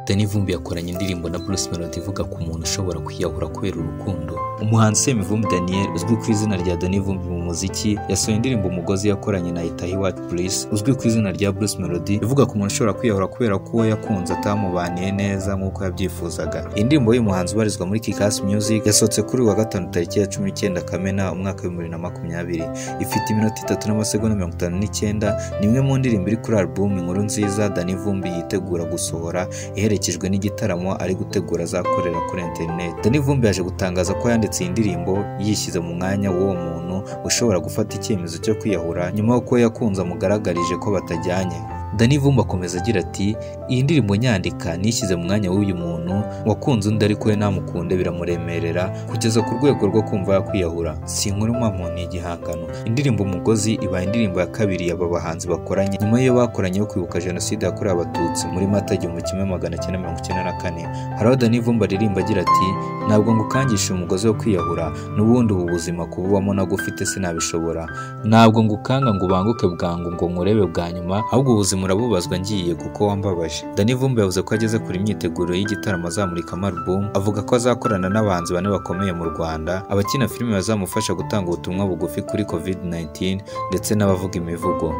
Danny Vumbi yakoranye indirimbo na Bruce Melody ivuga ku muntu ushobora kwiyahura kubera urukundo. Umuhanzi Semivumbi Daniel uzwi ku izina rya Danny Vumbi mu muziki yasohoye indirimbo Umugozi yakoranye na Itahiwat Bliss uzwi ku izina rya Bruce Melody ivuga ku muntu ushobora kwiyahura kubera ko yakunze atamubaniye neza nk'uko yabyifuzaga. Indirimbo y'uyu muhanzi ubarizwa muri Kikas Music yasohotse kuri wa gatanu tariki ya 19 Kamena umwaka wa 2020. Ifite iminota 3 n'amasegonda 59. Ni imwe mu ndirimbo iri kuri album Inkuru Nziza Danny Vumbi yitegura gusohora iherekejwe n'igitaramo ari gutegura azakorera kuri internet. Danny Vumbi yaje gutangaza ko yanditse iyi ndirimbo yishyize mu mwanya w'uwo muntu ushobora gufata icyemezo cyo kwiyahura nyuma y'uko yakunze amugaragarije ko batajyanye. Danny Vumbi akomeza agira ati iyi ndirimbo nyandika nishyize mu mwanya w'uyu muntu wakunze undi ariko we namukunde biramuremerera kugeza ku rwego rwo kumva yakwiyahura. Sinkuru mpamvu ni igihangano. Indirimbo Umugozi ibaye indirimbo ya kabiri y'aba bahanzi bakoranye nyuma yo bakoranye yo kwibuka jenoside yakorewe abatutsi muri Mata 1994. Haraho Danny Vumbi aririmba agira ati ntabwo ngukangisha umugozi wo kwiyahura n'ubundi ubu buzima kububamo nagufite sinabishobora. Ntabwo ngukanga ngo ubanguke bwangu ngo nkurebe bwa nyuma ahubwo ubuzima urabubazwa ngiye kuko wambabaje. Danny Vumbi yavuze ko ageze kuri imyiteguro y'igitaramo azamurika album, avuga ko azakorana n'abahanzi bane bakomeye mu Rwanda, abakina filime bazamufasha gutanga ubutumwa bugufi kuri COVID-19 ndetse n'abavuga imivugo.